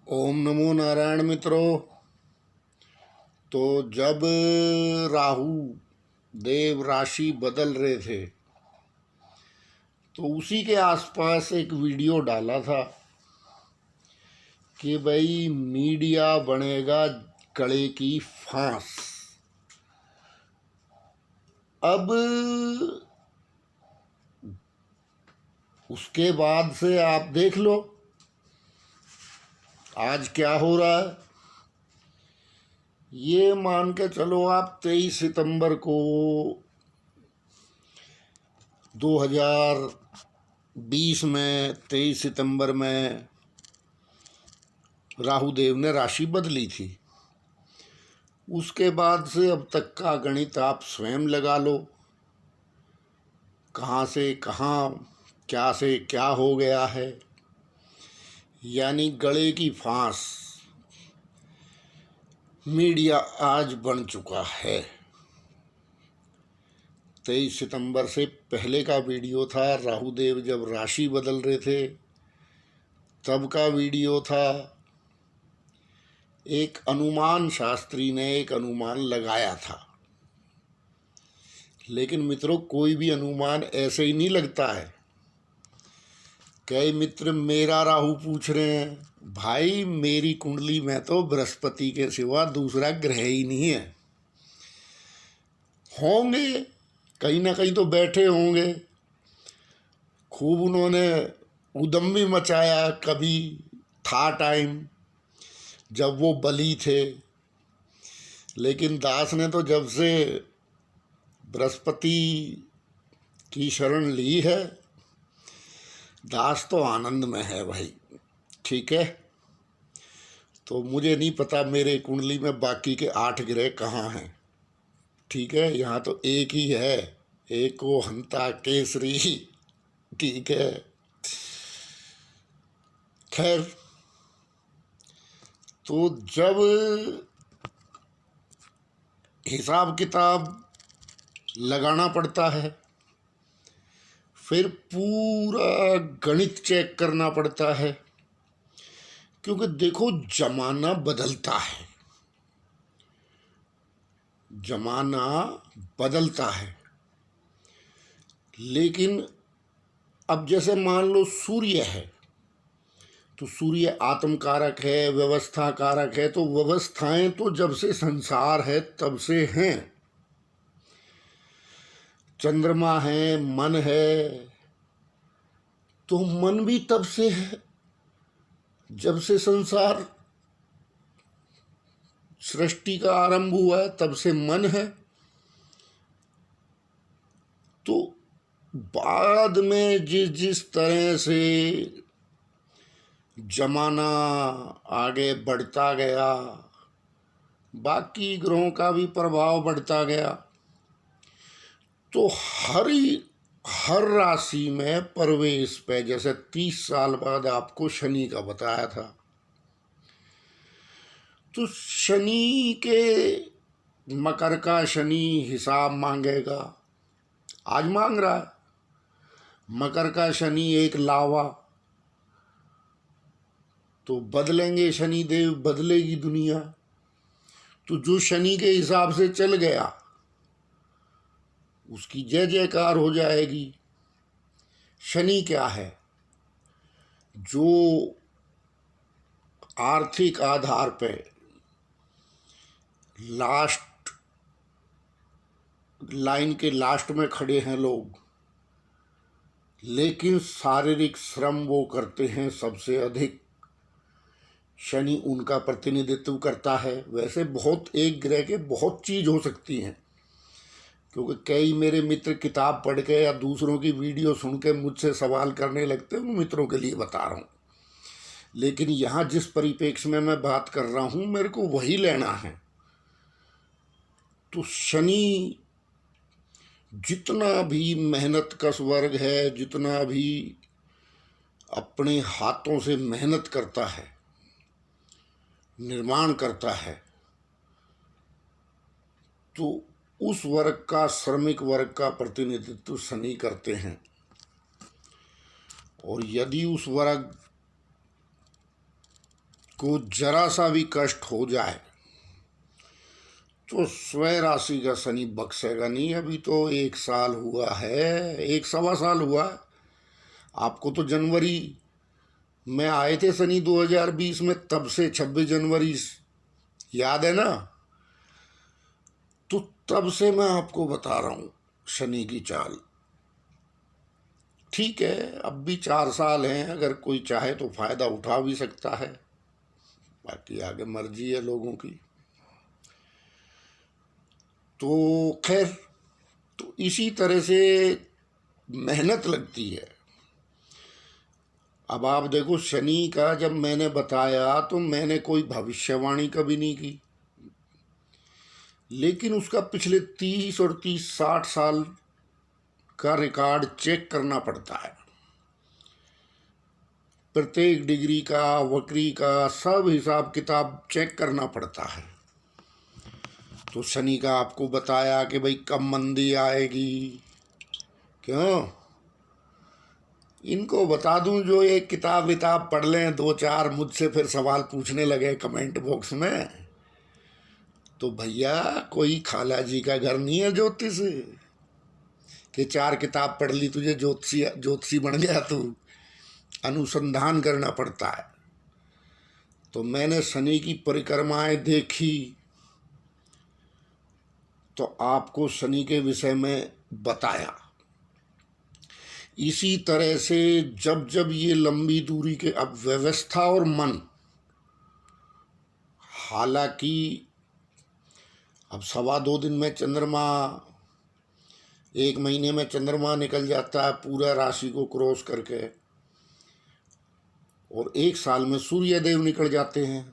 ओम नमो नारायण मित्रों। तो जब राहु देव राशि बदल रहे थे तो उसी के आसपास एक वीडियो डाला था कि भाई मीडिया बनेगा गले की फांस। अब उसके बाद से आप देख लो आज क्या हो रहा है। ये मान के चलो आप 23 सितंबर को 2020 में 23 सितंबर में राहुदेव ने राशि बदली थी। उसके बाद से अब तक का गणित आप स्वयं लगा लो, कहाँ से कहाँ क्या से क्या हो गया है। यानी गले की फांस मीडिया आज बन चुका है। 23 सितंबर से पहले का वीडियो था, राहुदेव जब राशि बदल रहे थे तब का वीडियो था। एक अनुमान शास्त्री ने एक अनुमान लगाया था, लेकिन मित्रों कोई भी अनुमान ऐसे ही नहीं लगता है। कई मित्र मेरा राहु पूछ रहे हैं, भाई मेरी कुंडली में तो बृहस्पति के सिवा दूसरा ग्रह ही नहीं है। होंगे कहीं ना कहीं तो बैठे होंगे, खूब उन्होंने उद्यम भी मचाया। कभी था टाइम जब वो बली थे, लेकिन दास ने तो जब से बृहस्पति की शरण ली है, दास तो आनंद में है भाई। ठीक है, तो मुझे नहीं पता मेरे कुंडली में बाकी के 8 ग्रह कहाँ हैं। ठीक है, यहाँ तो एक ही है, एको हंता केसरी। ठीक है, खैर तो जब हिसाब किताब लगाना पड़ता है, फिर पूरा गणित चेक करना पड़ता है, क्योंकि देखो जमाना बदलता है, जमाना बदलता है। लेकिन अब जैसे मान लो सूर्य है, तो सूर्य आत्म कारक है, व्यवस्था कारक है। तो व्यवस्थाएं तो जब से संसार है तब से हैं। चंद्रमा है, मन है, तो मन भी तब से है जब से संसार सृष्टि का आरंभ हुआ है, तब से मन है। तो बाद में जिस जिस तरह से जमाना आगे बढ़ता गया, बाकी ग्रहों का भी प्रभाव बढ़ता गया, तो हर राशि में प्रवेश पे, जैसे 30 साल बाद आपको शनि का बताया था, तो शनि के मकर का शनि हिसाब मांगेगा। आज मांग रहा है। मकर का शनि एक लावा, तो बदलेंगे शनि देव, बदलेगी दुनिया। तो जो शनि के हिसाब से चल गया उसकी जय जयकार हो जाएगी। शनि क्या है? जो आर्थिक आधार पे लास्ट लाइन के लास्ट में खड़े हैं लोग, लेकिन शारीरिक श्रम वो करते हैं सबसे अधिक। शनि उनका प्रतिनिधित्व करता है। वैसे बहुत एक ग्रह के बहुत चीज़ हो सकती हैं, क्योंकि कई मेरे मित्र किताब पढ़ के या दूसरों की वीडियो सुन के मुझसे सवाल करने लगते हैं, उन मित्रों के लिए बता रहा हूँ। लेकिन यहाँ जिस परिप्रेक्ष्य में मैं बात कर रहा हूँ, मेरे को वही लेना है। तो शनि जितना भी मेहनत कश वर्ग है, जितना भी अपने हाथों से मेहनत करता है, निर्माण करता है, तो उस वर्ग का, श्रमिक वर्ग का प्रतिनिधित्व शनि करते हैं। और यदि उस वर्ग को जरा सा भी कष्ट हो जाए तो स्वयं राशि का शनि बख्शेगा नहीं। अभी तो 1 साल हुआ है, 1 सवा साल हुआ है। आपको तो जनवरी में आए थे शनि 2020 में, तब से 26 जनवरी याद है ना? तो तब से मैं आपको बता रहा हूँ शनि की चाल। ठीक है, अब भी 4 साल हैं, अगर कोई चाहे तो फायदा उठा भी सकता है, बाकी आगे मर्जी है लोगों की। तो खैर, तो इसी तरह से मेहनत लगती है। अब आप देखो, शनि का जब मैंने बताया तो मैंने कोई भविष्यवाणी कभी नहीं की, लेकिन उसका पिछले 30 और 60 साल का रिकॉर्ड चेक करना पड़ता है। प्रत्येक डिग्री का, वक्री का सब हिसाब किताब चेक करना पड़ता है। तो शनि का आपको बताया कि भाई कब मंदी आएगी। क्यों? इनको बता दूं जो ये किताब विताब पढ़ लें 2-4, मुझसे फिर सवाल पूछने लगे कमेंट बॉक्स में, तो भैया कोई खाला जी का घर नहीं है ज्योतिष कि 4 किताब पढ़ ली तुझे ज्योतिषी बन गया तू। अनुसंधान करना पड़ता है। तो मैंने शनि की परिक्रमाएं देखी तो आपको शनि के विषय में बताया। इसी तरह से जब जब ये लंबी दूरी के, अब व्यवस्था और मन, हालांकि अब 2.25 दिन में चंद्रमा, 1 महीने में चंद्रमा निकल जाता है पूरा राशि को क्रॉस करके, और 1 साल में सूर्य देव निकल जाते हैं।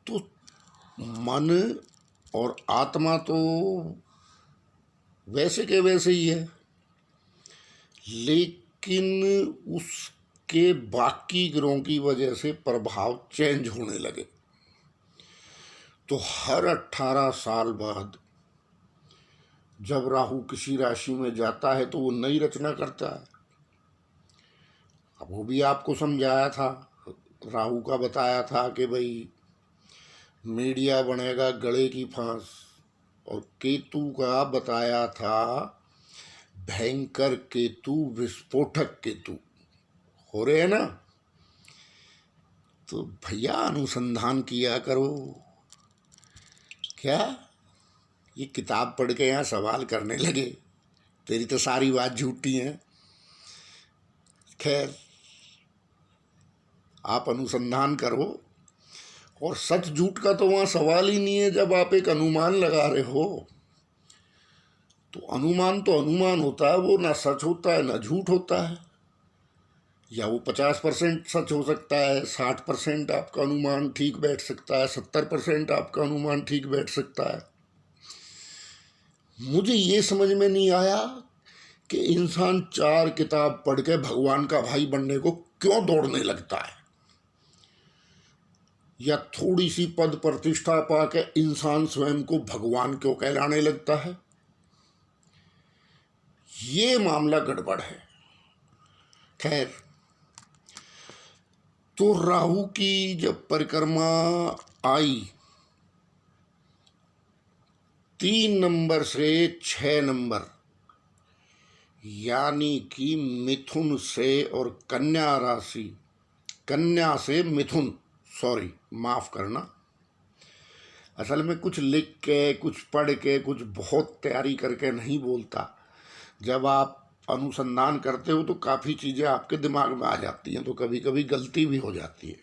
तो मन और आत्मा तो वैसे के वैसे ही है, लेकिन उसके बाकी ग्रहों की वजह से प्रभाव चेंज होने लगे। तो हर 18 साल बाद जब राहु किसी राशि में जाता है तो वो नई रचना करता है। अब वो भी आपको समझाया था, राहु का बताया था कि भाई मीडिया बनेगा गले की फांस, और केतु का बताया था भयंकर केतु, विस्फोटक केतु हो रहे हैं ना। तो भैया अनुसंधान किया करो। क्या ये किताब पढ़ के यहाँ सवाल करने लगे? तेरी तो सारी बात झूठी है। खैर, आप अनुसंधान करो, और सच झूठ का तो वहाँ सवाल ही नहीं है। जब आप एक अनुमान लगा रहे हो तो अनुमान तो अनुमान होता है, वो ना सच होता है ना झूठ होता है। या वो 50% सच हो सकता है, 60% आपका अनुमान ठीक बैठ सकता है, 70% आपका अनुमान ठीक बैठ सकता है। मुझे ये समझ में नहीं आया कि इंसान 4 किताब पढ़ के भगवान का भाई बनने को क्यों दौड़ने लगता है, या थोड़ी सी पद प्रतिष्ठा पाके इंसान स्वयं को भगवान क्यों कहलाने लगता है। ये मामला गड़बड़ है। खैर, तो राहु की जब परिक्रमा आई 3 नंबर से 6 नंबर, यानी कि मिथुन से, और कन्या राशि, कन्या से मिथुन, सॉरी माफ करना, असल में कुछ लिख के, कुछ पढ़ के, कुछ बहुत तैयारी करके नहीं बोलता। जब आप अनुसंधान करते हो तो काफ़ी चीज़ें आपके दिमाग में आ जाती हैं, तो कभी कभी गलती भी हो जाती है।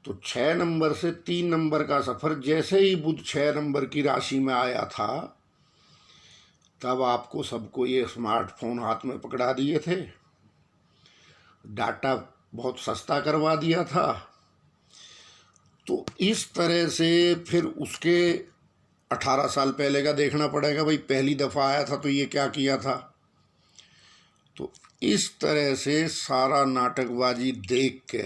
तो 6 नंबर से 3 नंबर का सफ़र, जैसे ही बुध 6 नंबर की राशि में आया था, तब आपको सबको ये स्मार्टफोन हाथ में पकड़ा दिए थे, डाटा बहुत सस्ता करवा दिया था। तो इस तरह से फिर उसके 18 साल पहले का देखना पड़ेगा। भाई पहली दफ़ा आया था तो ये क्या किया था। तो इस तरह से सारा नाटकबाजी देख के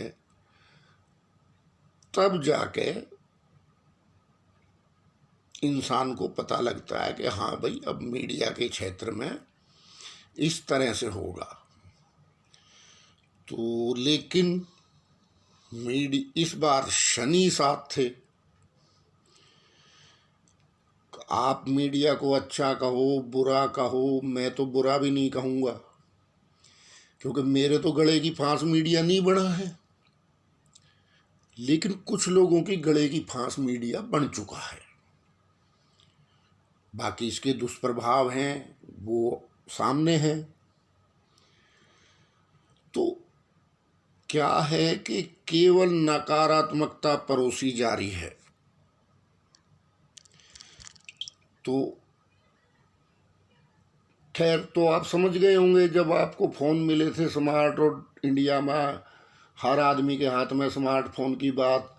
तब जाके इंसान को पता लगता है कि हाँ भाई, अब मीडिया के क्षेत्र में इस तरह से होगा। तो लेकिन इस बार शनि साथ थे। आप मीडिया को अच्छा कहो बुरा कहो, मैं तो बुरा भी नहीं कहूँगा, क्योंकि मेरे तो गले की फांस मीडिया नहीं बना है, लेकिन कुछ लोगों की गले की फांस मीडिया बन चुका है। बाकी इसके दुष्प्रभाव हैं वो सामने हैं। तो क्या है कि केवल नकारात्मकता परोसी जा रही है। तो खैर, तो आप समझ गए होंगे, जब आपको फ़ोन मिले थे स्मार्ट और इंडिया में हर आदमी के हाथ में स्मार्टफोन की बात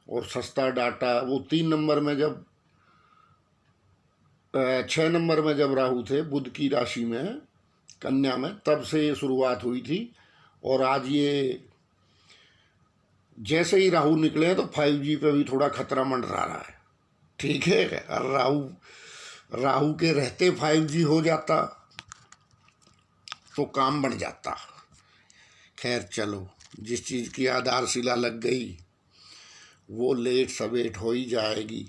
और सस्ता डाटा, वो 3 नंबर में जब 6 नंबर में जब राहु थे बुध की राशि में कन्या में, तब से ये शुरुआत हुई थी। और आज ये जैसे ही राहु निकले हैं तो 5G पे भी थोड़ा खतरा मंडरा रहा है। ठीक है, राहु के रहते 5G हो जाता तो काम बन जाता। खैर चलो, जिस चीज़ की आधारशिला लग गई वो लेट सवेट हो ही जाएगी,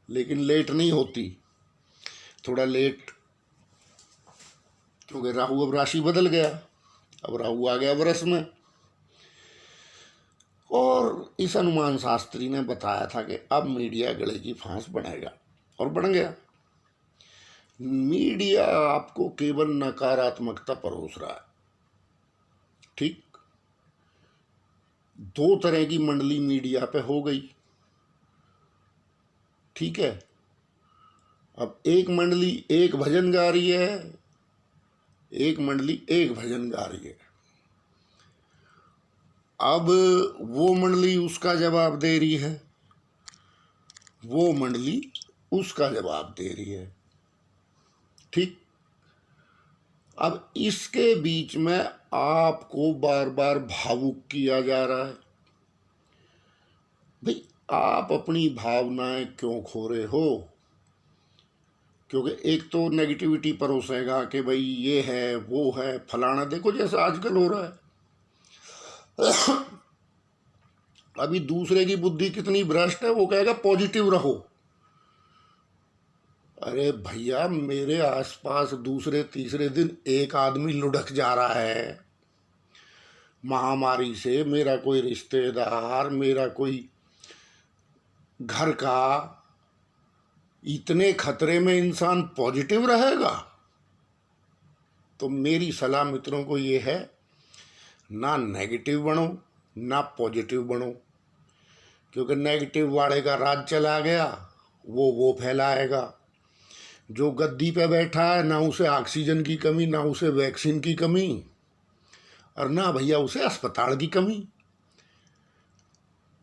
लेकिन लेट नहीं होती, थोड़ा लेट, क्योंकि राहु अब राशि बदल गया, अब राहु आ गया वृष में। और इस अनुमान शास्त्री ने बताया था कि अब मीडिया गले की फांस बढ़ाएगा, और बढ़ गया। मीडिया आपको केवल नकारात्मकता परोस रहा है। ठीक, 2 तरह की मंडली मीडिया पे हो गई। ठीक है, अब एक मंडली एक भजन गा रही है, एक मंडली एक भजन गा रही है। अब वो मंडली उसका जवाब दे रही है, वो मंडली उसका जवाब दे रही है। ठीक, अब इसके बीच में आपको बार बार भावुक किया जा रहा है। भाई, आप अपनी भावनाएं क्यों खो रहे हो? क्योंकि एक तो नेगेटिविटी परोसेगा कि भाई ये है वो है फलाना, देखो जैसा आजकल हो रहा है। अभी दूसरे की बुद्धि कितनी भ्रष्ट है, वो कहेगा पॉजिटिव रहो। अरे भैया, मेरे आसपास दूसरे तीसरे दिन एक आदमी लुढ़क जा रहा है महामारी से, मेरा कोई रिश्तेदार, मेरा कोई घर का, इतने खतरे में इंसान पॉजिटिव रहेगा? तो मेरी सलाह मित्रों को ये है, ना नेगेटिव बनो ना पॉजिटिव बनो, क्योंकि नेगेटिव वाले का राज चला गया, वो फैलाएगा। जो गद्दी पे बैठा है, ना उसे ऑक्सीजन की कमी, ना उसे वैक्सीन की कमी, और ना भैया उसे अस्पताल की कमी।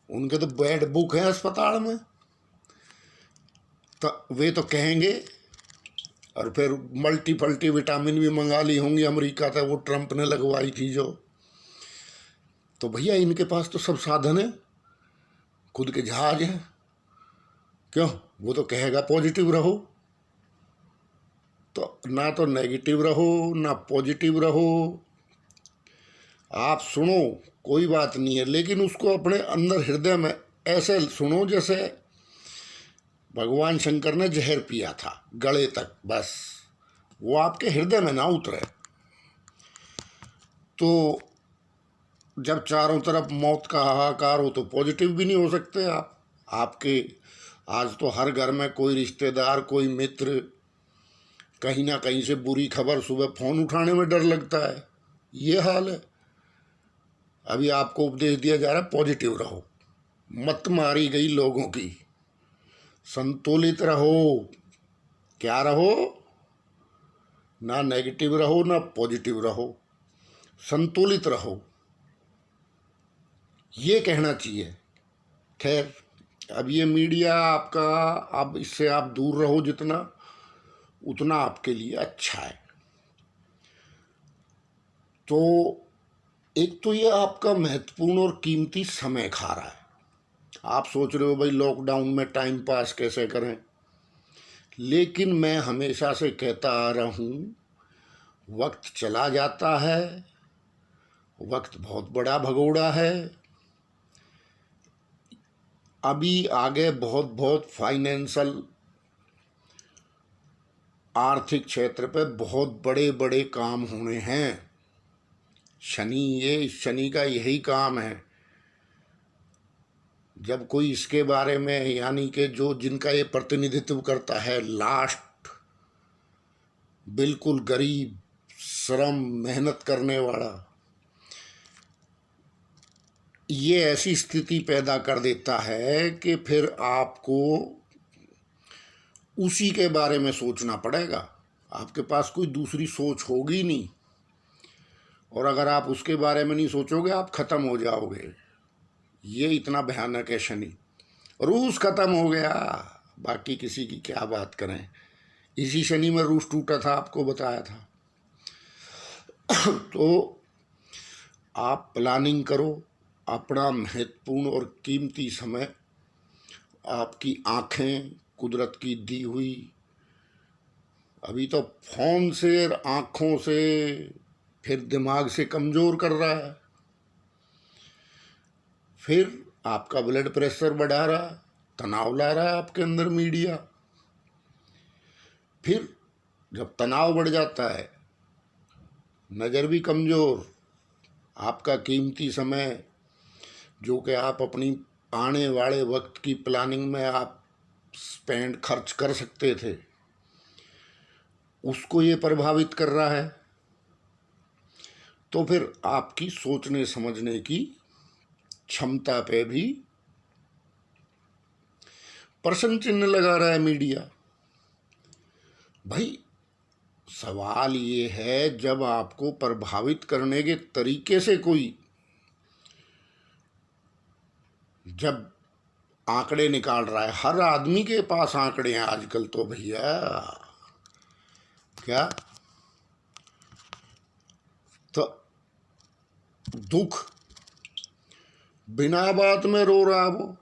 उनके तो बेड बुक है अस्पताल में, तो वे तो कहेंगे, और फिर मल्टी विटामिन भी मंगा ली होंगी अमेरिका से, वो ट्रंप ने लगवाई थी जो। तो भैया इनके पास तो सब साधन है, खुद के जहाज हैं, क्यों? वो तो कहेगा पॉजिटिव रहो। तो ना तो नेगेटिव रहो ना पॉजिटिव रहो, आप सुनो कोई बात नहीं है, लेकिन उसको अपने अंदर हृदय में ऐसे सुनो जैसे भगवान शंकर ने जहर पिया था गले तक, बस वो आपके हृदय में ना उतरे। तो जब चारों तरफ मौत का हाहाकार हो तो पॉजिटिव भी नहीं हो सकते आप। आपके आज तो हर घर में कोई रिश्तेदार, कोई मित्र, कहीं ना कहीं से बुरी खबर, सुबह फ़ोन उठाने में डर लगता है, ये हाल है। अभी आपको उपदेश दिया जा रहा है पॉजिटिव रहो, मत मारी गई लोगों की, संतुलित रहो। क्या रहो? ना नेगेटिव रहो ना पॉजिटिव रहो, संतुलित रहो, ये कहना चाहिए। खैर, अब ये मीडिया आपका, अब इससे आप दूर रहो जितना, उतना आपके लिए अच्छा है। तो एक तो ये आपका महत्वपूर्ण और कीमती समय खा रहा है। आप सोच रहे हो भाई लॉकडाउन में टाइम पास कैसे करें, लेकिन मैं हमेशा से कहता आ रहा हूँ, वक्त चला जाता है, वक्त बहुत बड़ा भगोड़ा है, अभी आगे बहुत बहुत फाइनेंशियल आर्थिक क्षेत्र पे बहुत बड़े बड़े काम होने हैं। शनि का यही काम है। जब कोई इसके बारे में, यानी कि जो जिनका ये प्रतिनिधित्व करता है, लास्ट बिल्कुल गरीब, श्रम, मेहनत करने वाला, ये ऐसी स्थिति पैदा कर देता है कि फिर आपको उसी के बारे में सोचना पड़ेगा। आपके पास कोई दूसरी सोच होगी नहीं, और अगर आप उसके बारे में नहीं सोचोगे आप खत्म हो जाओगे। ये इतना भयानक है शनि। रूस खत्म हो गया, बाकी किसी की क्या बात करें। इसी शनि में रूस टूटा था, आपको बताया था। तो आप प्लानिंग करो। अपना महत्वपूर्ण और कीमती समय, आपकी आँखें कुदरत की दी हुई, अभी तो फोन से, आँखों से, फिर दिमाग से कमज़ोर कर रहा है, फिर आपका ब्लड प्रेशर बढ़ा रहा है, तनाव ला रहा है आपके अंदर मीडिया। फिर जब तनाव बढ़ जाता है, नज़र भी कमज़ोर, आपका कीमती समय जो कि आप अपनी आने वाले वक्त की प्लानिंग में आप खर्च कर सकते थे, उसको ये प्रभावित कर रहा है। तो फिर आपकी सोचने समझने की क्षमता पे भी प्रश्न चिन्ह लगा रहा है मीडिया। भाई सवाल ये है, जब आपको प्रभावित करने के तरीके से कोई जब आंकड़े निकाल रहा है, हर आदमी के पास आंकड़े हैं आजकल तो भैया, क्या तो दुख बिना बात में रो रहा वो।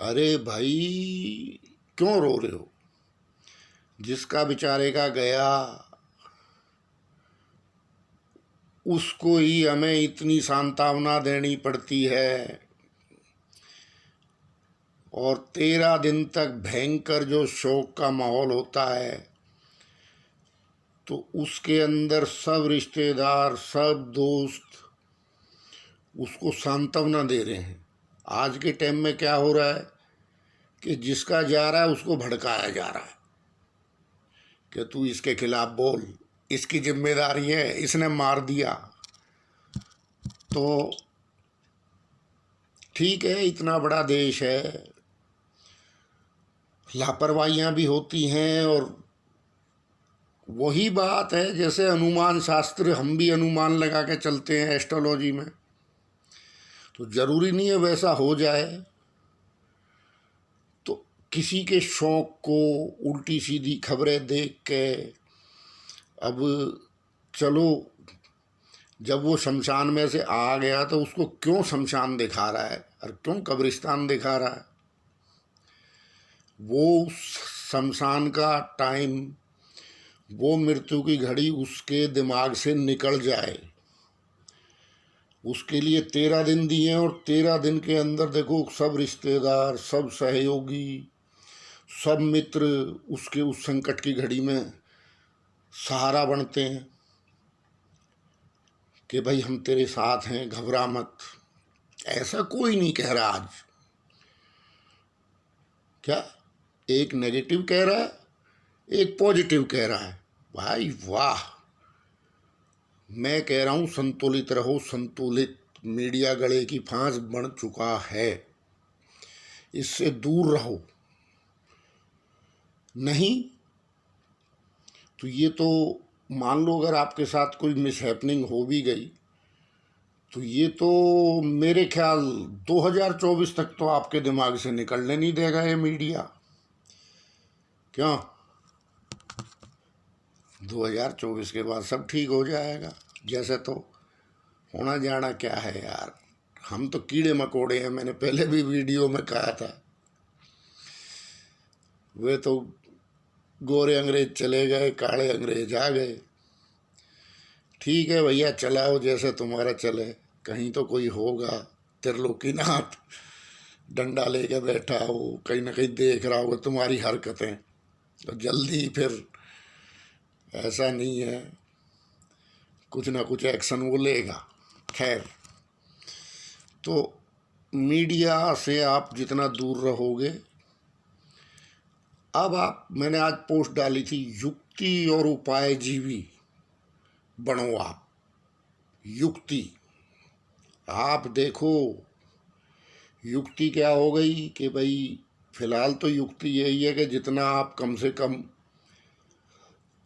अरे भाई क्यों रो रहे हो? जिसका बेचारे का गया, उसको ही हमें इतनी सांत्वना देनी पड़ती है, और 13 दिन तक भयंकर जो शोक का माहौल होता है, तो उसके अंदर सब रिश्तेदार, सब दोस्त उसको सांत्वना दे रहे हैं। आज के टाइम में क्या हो रहा है कि जिसका जा रहा है उसको भड़काया जा रहा है कि तू इसके खिलाफ बोल, इसकी जिम्मेदारी है, इसने मार दिया। तो ठीक है, इतना बड़ा देश है, लापरवाहियाँ भी होती हैं, और वही बात है जैसे अनुमान शास्त्र, हम भी अनुमान लगा के चलते हैं एस्ट्रोलॉजी में, तो ज़रूरी नहीं है वैसा हो जाए। तो किसी के शौक़ को उल्टी सीधी खबरें देख के, अब चलो जब वो शमशान में से आ गया तो उसको क्यों शमशान दिखा रहा है और क्यों कब्रिस्तान दिखा रहा है? वो शमशान का टाइम, वो मृत्यु की घड़ी उसके दिमाग से निकल जाए, उसके लिए 13 दिन दिए, और 13 दिन के अंदर देखो सब रिश्तेदार, सब सहयोगी, सब मित्र उसके उस संकट की घड़ी में सहारा बनते हैं कि भाई हम तेरे साथ हैं, घबरा मत। ऐसा कोई नहीं कह रहा आज। क्या एक नेगेटिव कह रहा है, एक पॉजिटिव कह रहा है। भाई वाह, मैं कह रहा हूँ संतुलित रहो, संतुलित। मीडिया गले की फांस बन चुका है, इससे दूर रहो। नहीं तो ये तो मान लो अगर आपके साथ कोई मिसहैपनिंग हो भी गई तो ये तो मेरे ख्याल 2024 तक तो आपके दिमाग से निकलने नहीं देगा ये मीडिया। क्यों? 2024 के बाद सब ठीक हो जाएगा। जैसे तो होना जाना क्या है यार, हम तो कीड़े मकोड़े हैं। मैंने पहले भी वीडियो में कहा था, वे तो गोरे अंग्रेज चले गए, काले अंग्रेज आ गए। ठीक है भैया, चलाओ जैसे तुम्हारा चले, कहीं तो कोई होगा त्रिलोकीनाथ, डंडा लेके बैठा हो, कहीं ना कहीं देख रहा होगा तुम्हारी हरकतें, तो जल्दी फिर ऐसा नहीं है, कुछ ना कुछ एक्शन वो लेगा। खैर, तो मीडिया से आप जितना दूर रहोगे, मैंने आज पोस्ट डाली थी, युक्ति और उपायजीवी बनो आप। युक्ति, आप देखो युक्ति क्या हो गई कि भाई फिलहाल तो युक्ति यही है कि जितना आप कम से कम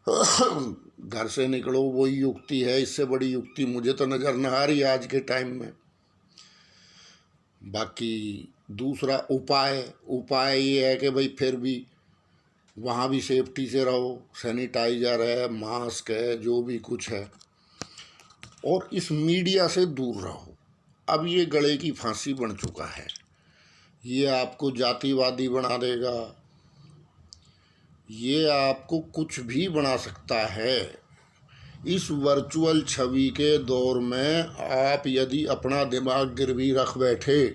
घर से निकलो, वही युक्ति है। इससे बड़ी युक्ति मुझे तो नज़र न आ रही आज के टाइम में। बाकी दूसरा उपाय ये है कि भाई फिर भी वहाँ भी सेफ्टी से रहो, सैनिटाइज़र है, मास्क है, जो भी कुछ है, और इस मीडिया से दूर रहो। अब ये गले की फांसी बन चुका है, ये आपको जातिवादी बना देगा, ये आपको कुछ भी बना सकता है। इस वर्चुअल छवि के दौर में आप यदि अपना दिमाग गिरवी रख बैठे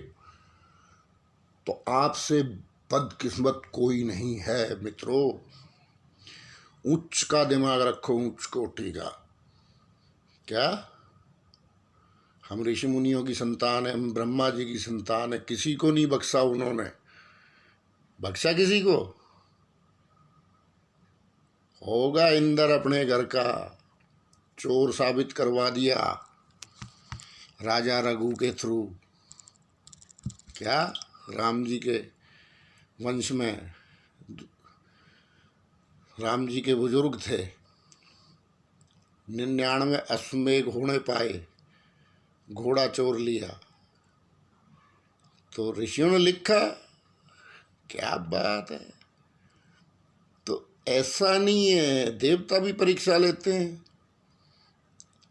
तो आपसे बदकिस्मत कोई नहीं है मित्रों। उच्च का दिमाग रखो, उच्च कोटि का। क्या हम ऋषि मुनियों की संतान है, हम ब्रह्मा जी की संतान है, किसी को नहीं बख्शा उन्होंने। बख्शा किसी को? होगा इंद्र अपने घर का चोर साबित करवा दिया राजा रघु के थ्रू। क्या राम जी के वंश में राम जी के बुजुर्ग थे, 99 अश्वमेघ होने पाए, घोड़ा चोर लिया, तो ऋषियों ने लिखा। क्या बात है। तो ऐसा नहीं है, देवता भी परीक्षा लेते हैं।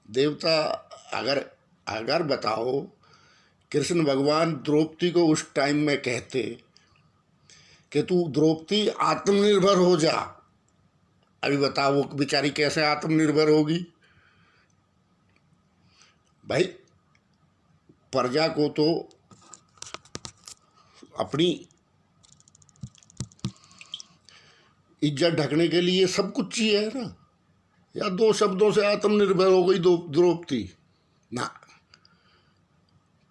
देवता अगर बताओ, कृष्ण भगवान द्रौपदी को उस टाइम में कहते कि तू द्रौपदी आत्मनिर्भर हो जा, अभी बताओ वो बेचारी कैसे आत्मनिर्भर होगी? भाई प्रजा को तो अपनी इज्जत ढकने के लिए सब कुछ चाहिए है ना। या 2 शब्दों से आत्मनिर्भर हो गई द्रौपदी ना।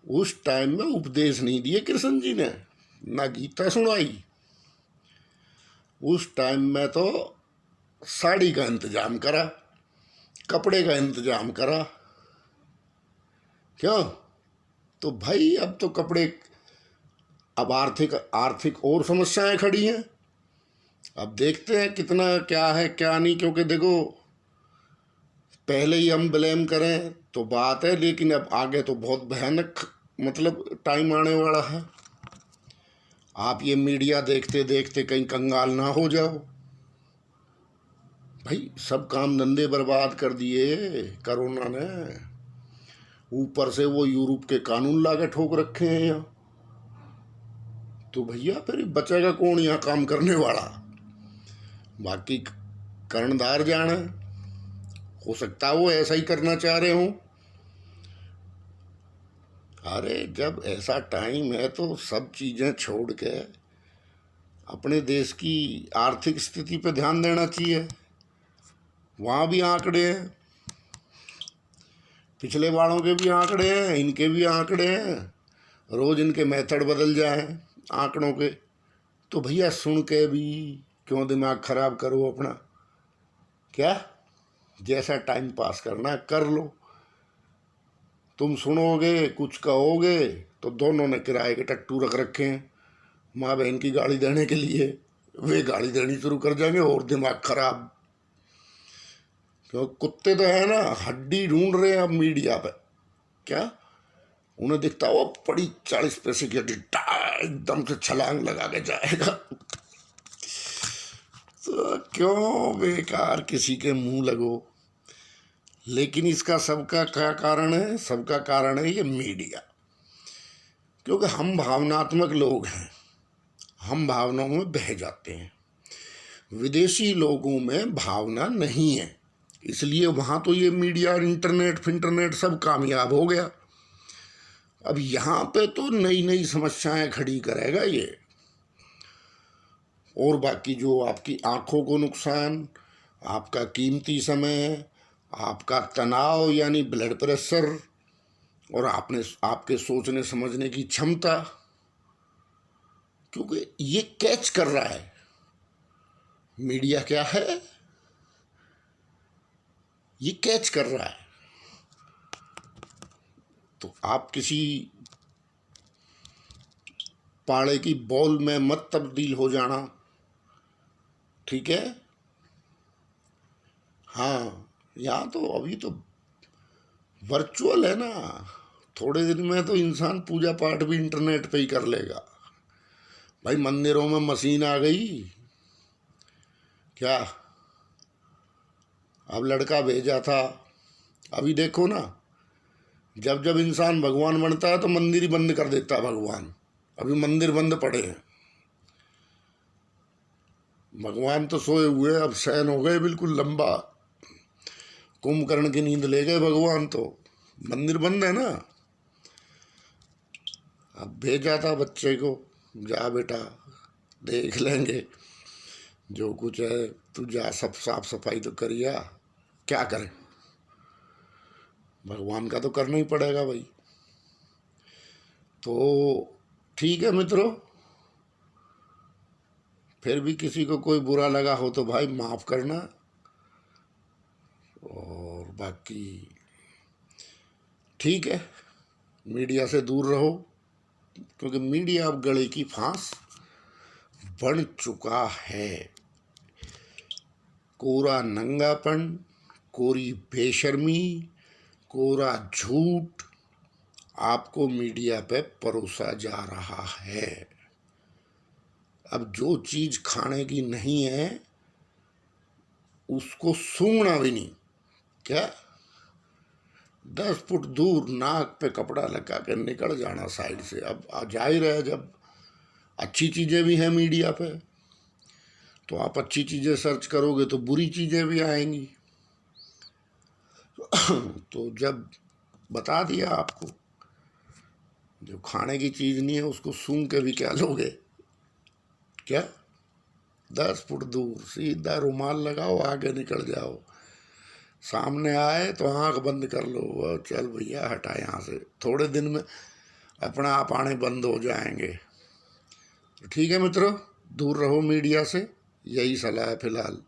उस टाइम में उपदेश नहीं दिए कृष्ण जी ने, ना गीता सुनाई। उस टाइम में तो साड़ी का इंतजाम करा, कपड़े का इंतजाम करा। क्यों? तो भाई अब तो कपड़े, अब आर्थिक और समस्याएं खड़ी हैं। अब देखते हैं कितना क्या है क्या नहीं, क्योंकि देखो पहले ही हम ब्लेम करें तो बात है, लेकिन अब आगे तो बहुत भयानक टाइम आने वाला है। आप ये मीडिया देखते देखते कहीं कंगाल ना हो जाओ। भाई सब काम धंधे बर्बाद कर दिए कोरोना ने। ऊपर से वो यूरोप के कानून लाके ठोक रखे हैं यहाँ। तो भैया फिर बचेगा कौन यहाँ काम करने वाला? बाकी कर्णधार जाने, हो सकता है वो ऐसा ही करना चाह रहे हो। अरे जब ऐसा टाइम है तो सब चीज़ें छोड़ के अपने देश की आर्थिक स्थिति पे ध्यान देना चाहिए। वहाँ भी आंकड़े हैं, पिछले बारों के भी आंकड़े हैं, इनके भी आंकड़े हैं। रोज़ इनके मेथड बदल जाए आंकड़ों के, तो भैया सुन के भी क्यों दिमाग खराब करो अपना? क्या जैसा टाइम पास करना है कर लो। तुम सुनोगे कुछ कहोगे तो दोनों ने किराए के टट्टू रख रखे हैं माँ बहन की गाड़ी देने के लिए, वे गाड़ी देनी शुरू कर जाएंगे और दिमाग खराब। क्यों? कुत्ते तो है ना, हड्डी ढूंढ रहे हैं अब मीडिया पे। क्या उन्हें दिखता वो पड़ी 40 पैसे की हड्डी, एकदम से छलांग लगा के जाएगा। तो क्यों बेकार किसी के मुंह लगो। लेकिन इसका सबका क्या कारण है? सबका कारण है ये मीडिया। क्योंकि हम भावनात्मक लोग हैं, हम भावनाओं में बह जाते हैं। विदेशी लोगों में भावना नहीं है, इसलिए वहाँ तो ये मीडिया और इंटरनेट सब कामयाब हो गया। अब यहाँ पे तो नई नई समस्याएं खड़ी करेगा ये। और बाकी जो आपकी आंखों को नुकसान, आपका कीमती समय, आपका तनाव यानी ब्लड प्रेशर, और आपके सोचने समझने की क्षमता, क्योंकि ये कैच कर रहा है। मीडिया क्या है, ये कैच कर रहा है। तो आप किसी पाड़े की बॉल में मत तब्दील हो जाना, ठीक है। हाँ, यहाँ तो अभी तो वर्चुअल है ना, थोड़े दिन में तो इंसान पूजा पाठ भी इंटरनेट पे ही कर लेगा। भाई मंदिरों में मशीन आ गई क्या, अब लड़का भेजा था, अभी देखो ना, जब जब इंसान भगवान बनता है तो मंदिर ही बंद कर देता है भगवान। अभी मंदिर बंद पड़े हैं, भगवान तो सोए हुए, अब शयन हो गए बिल्कुल लंबा, कुंभकर्ण की नींद ले गए भगवान, तो मंदिर बंद है ना। अब भेजा था बच्चे को, जा बेटा देख लेंगे जो कुछ है, तू जा सब साफ सफाई तो करिया, क्या करें, भगवान का तो करना ही पड़ेगा भाई। तो ठीक है मित्रों, फिर भी किसी को कोई बुरा लगा हो तो भाई माफ़ करना, और बाकी ठीक है, मीडिया से दूर रहो, क्योंकि मीडिया अब गले की फांस बन चुका है। कोरा नंगापन, कोरी बेशर्मी, कोरा झूठ आपको मीडिया पे परोसा जा रहा है। अब जो चीज़ खाने की नहीं है उसको सूंघना भी नहीं, क्या 10 फुट दूर नाक पे कपड़ा लगा के निकल जाना साइड से। अब जाहिर है, जब अच्छी चीज़ें भी हैं मीडिया पे तो आप अच्छी चीज़ें सर्च करोगे तो बुरी चीज़ें भी आएंगी। तो जब बता दिया आपको, जो खाने की चीज़ नहीं है उसको सूंघ के भी क्या लोगे, क्या 10 फुट दूर सीधा रुमाल लगाओ, आगे निकल जाओ, सामने आए तो आंख बंद कर लो, वो चल भैया हटा यहाँ से, थोड़े दिन में अपना आप आने बंद हो जाएंगे। तो ठीक है मित्रों, दूर रहो मीडिया से, यही सलाह है फिलहाल।